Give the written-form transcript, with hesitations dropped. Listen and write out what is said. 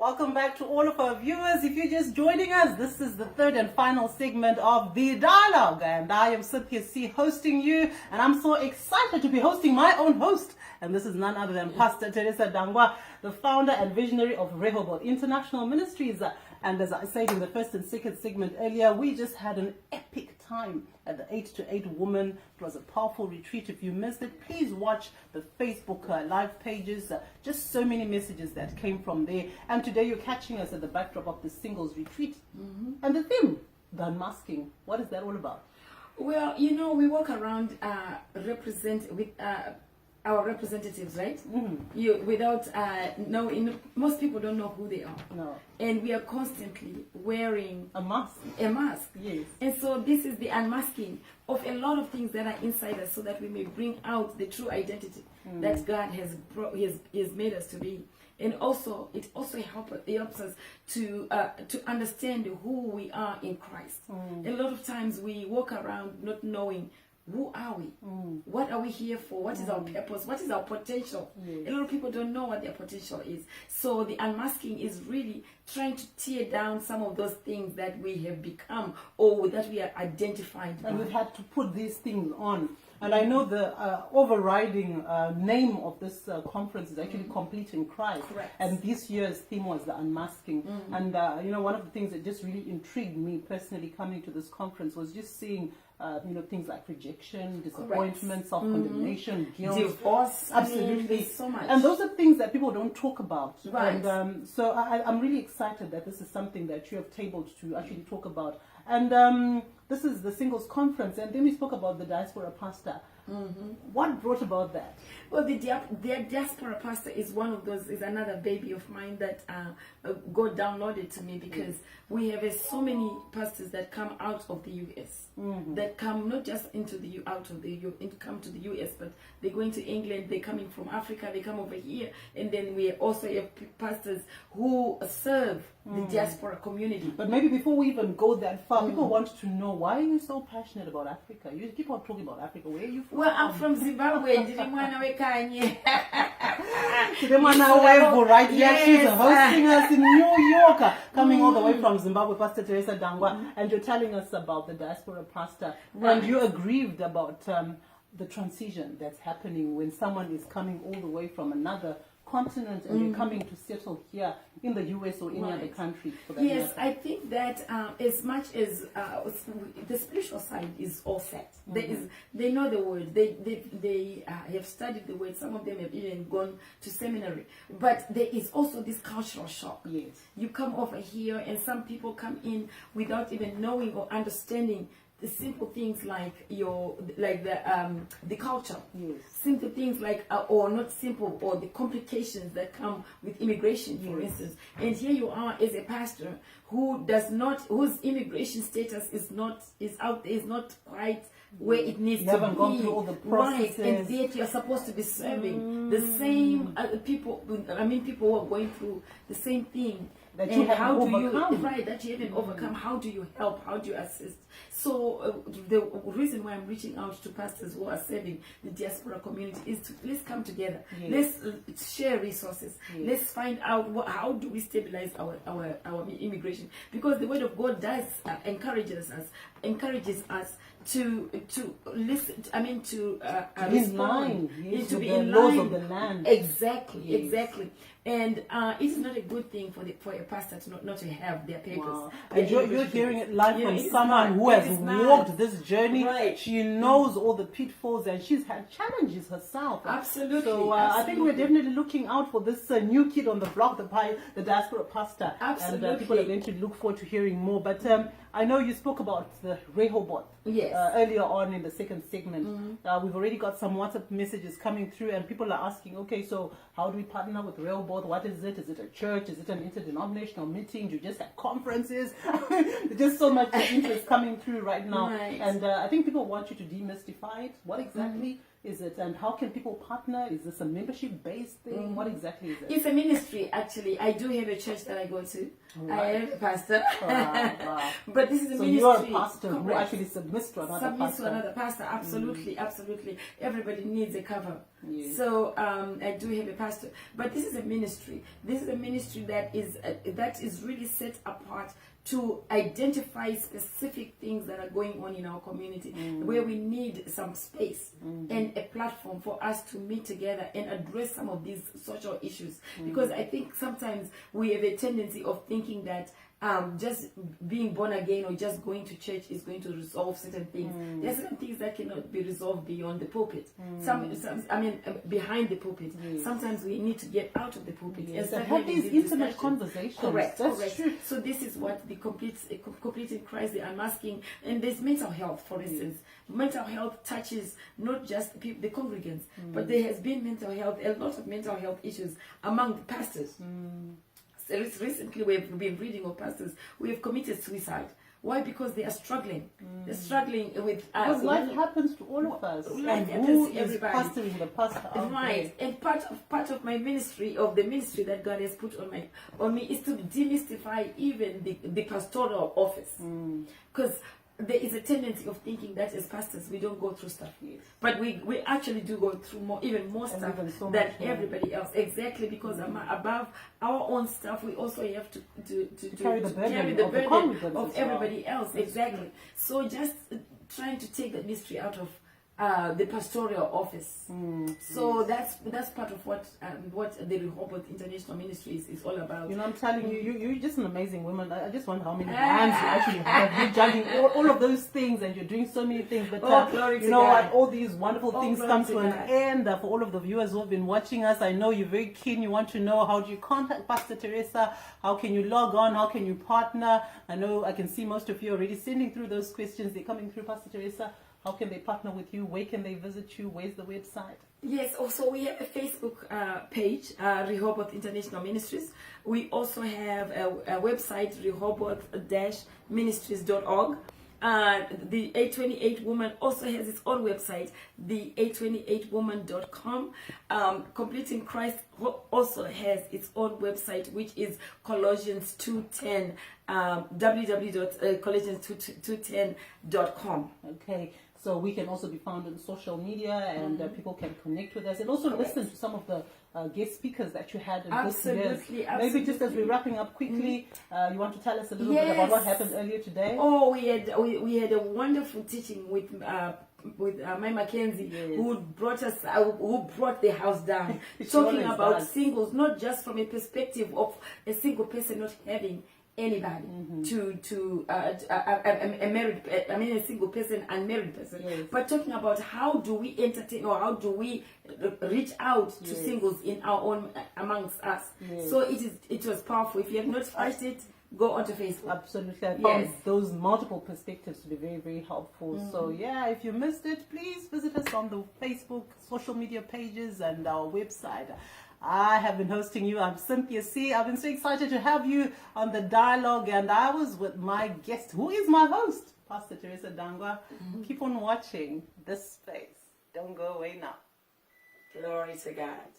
Welcome back to all of our viewers. If you're just joining us, this is the third and final segment of The Dialogue. And I am Cynthia C. hosting you. And I'm so excited to be hosting my own host. And this is none other than Pastor Teresa Dangwa, the founder and visionary of Rehoboth International Ministries. And as I said in the first and second segment earlier, we just had an epic time at the 8 to 8 Woman. It was a powerful retreat. If you missed it, please watch the Facebook live pages. Just so many messages that came from there. And today you're catching us at the backdrop of the singles retreat. And the theme, the unmasking. What is that all about? Well, you know, we walk around with our representatives, right? Without knowing. Most people don't know who they are. No. And we are constantly wearing A mask. a mask. Yes. And so this is the unmasking of a lot of things that are inside us so that we may bring out the true identity that God has made us to be. And also, it also helps us to understand who we are in Christ. A lot of times we walk around not knowing who are we? What are we here for? What is our purpose? What is our potential? Yes. A lot of people don't know what their potential is. So the unmasking is really trying to tear down some of those things that we have become or that we are identified by. And we've had to put these things on. And I know the overriding name of this conference is actually Complete in Christ. Correct. And this year's theme was the unmasking. And, you know, one of the things that just really intrigued me personally coming to this conference was just seeing, you know, things like rejection, disappointment, self-condemnation, guilt. Divorce. Absolutely. There's so much. And those are things that people don't talk about. Right. And so I'm really excited that this is something that you have tabled to actually talk about. And this is the singles conference, and then we spoke about the diaspora pastor. What brought about that? Well, the diaspora pastor is another baby of mine that God downloaded to me because we have so many pastors that come out of the U.S. That come not just come to the U.S. but they're going to England, they're coming from Africa, they come over here, and then we also have pastors who serve the diaspora community. But maybe before we even go that far, people want to know, why are you so passionate about Africa? You keep on talking about Africa. Where are you from? Well, I'm from Zimbabwe. Right here, she's hosting us in New York, coming all the way from Zimbabwe, Pastor Teresa Dangwa, and you're telling us about the diaspora pastor, and you're aggrieved about the transition that's happening when someone is coming all the way from another continent and you're coming to settle here in the US or any other country for that Yes, matter. I think that as much as the spiritual side is all set, they know the word, they have studied the word, some of them have even gone to seminary, but there is also this cultural shock. Yes. You come over here and some people come in without even knowing or understanding the simple things like the culture. Yes. Simple things like or not simple, or the complications that come with immigration, for instance. And here you are as a pastor whose immigration status is not quite where it needs to be. You haven't gone through all the processes. Right, and yet you're supposed to be serving the same people. I mean, people who are going through the same thing. That and you haven't how do overcome. that you haven't overcome? How do you help? How do you assist? So the reason why I'm reaching out to pastors who are serving the diaspora community is to let's come together. Yes. Let's share resources. Yes. Let's find out how do we stabilize our immigration, because the word of God does encourages us to listen. I mean to be in respond. line. Yes, to with be the in laws line. of the land. Exactly, Yes. exactly. And it is not a good thing for a pastor to not to have their papers. Wow. Their And you're immigration hearing papers. it live Yeah, from it's someone not. who It has is not. walked this journey. Right. She knows all the pitfalls and she's had challenges herself. Absolutely. So I think we're definitely looking out for this new kid on the block, the diaspora pastor. Absolutely. And people are going to look forward to hearing more. But I know you spoke about the Rehoboth. Yes. Earlier on in the second segment. We've already got some WhatsApp messages coming through and people are asking, okay, so how do we partner with Rehoboth? What is it? Is it a church? Is it an interdenominational meeting? Do you just have conferences? There's just so much interest coming through right now. Right. And I think people want you to demystify it. What exactly is it? And how can people partner? Is this a membership-based thing? What exactly is it? It's a ministry, actually. I do have a church that I go to. Right. I am a pastor. Wow. But this is a So ministry. you're a pastor who Correct. actually submits to another Submits pastor. to another pastor. Absolutely, absolutely. Everybody needs a cover. Yes. So I do have a pastor, but this is a ministry. This is a ministry that is really set apart to identify specific things that are going on in our community, where we need some space and a platform for us to meet together and address some of these social issues. Because I think sometimes we have a tendency of thinking that just being born again or just going to church is going to resolve certain things. There are certain things that cannot be resolved beyond the pulpit. Behind the pulpit. Yes. Sometimes we need to get out of the pulpit and start have having these these intimate discussions. conversations. Correct. That's true. So this is what the complete in Christ, the unmasking, and there's mental health, for instance. Mental health touches not just the congregants, but there has been a lot of mental health issues among the pastors. So recently, we've been reading of pastors who have committed suicide. Why? Because they are struggling. They're struggling with... Because life happens to all of us. Life and happens who to is everybody. pastoring the pastor out Right. there? And part of my ministry, of the ministry that God has put on me, is to demystify even the pastoral office. Because there is a tendency of thinking that as pastors we don't go through stuff. Yes. But we actually do go through even more stuff even so than much more. everybody else. Exactly, because above our own stuff, we also have to carry the burden carry the of the burden congregants of as well. everybody else. Exactly. So just trying to take the mystery out of the pastoral office. So that's part of what the Rehoboth International Ministries is all about. You know, I'm telling you, you're just an amazing woman. I just wonder how many hands you actually have. You're juggling all of those things, and you're doing so many things. But glory you to know God. what? All these wonderful things glory come to to an God. end. For all of the viewers who have been watching us, I know you're very keen. You want to know, how do you contact Pastor Teresa? How can you log on? How can you partner? I know I can see most of you already sending through those questions. They're coming through, Pastor Teresa. How can they partner with you? Where can they visit you? Where's the website? Yes, also we have a Facebook page, Rehoboth International Ministries. We also have a website, rehoboth-ministries.org. The 828 Woman also has its own website, the 828woman.com. Complete in Christ also has its own website, which is Colossians 2:10, www.colossians2:10.com. Okay. So we can also be found on social media, and people can connect with us and also listen to some of the guest speakers that you had in this year. Maybe just as we're wrapping up quickly, you want to tell us a little bit about what happened earlier today? Oh, we had a wonderful teaching with Mai Mackenzie, who brought the house down, talking about singles, not just from a perspective of a single person not having anybody a single person, unmarried person, but talking about how do we entertain or how do we reach out to singles in our own amongst us. So it was powerful. If you have not watched it, go onto Facebook. Absolutely. I found those multiple perspectives to be very, very helpful. So yeah, if you missed it, please visit us on the Facebook social media pages and our website. I have been hosting you. I'm Cynthia C. I've been so excited to have you on the dialogue, and I was with my guest, who is my host, Pastor Teresa Dangwa. Keep on watching this space. Don't go away now. Glory to God.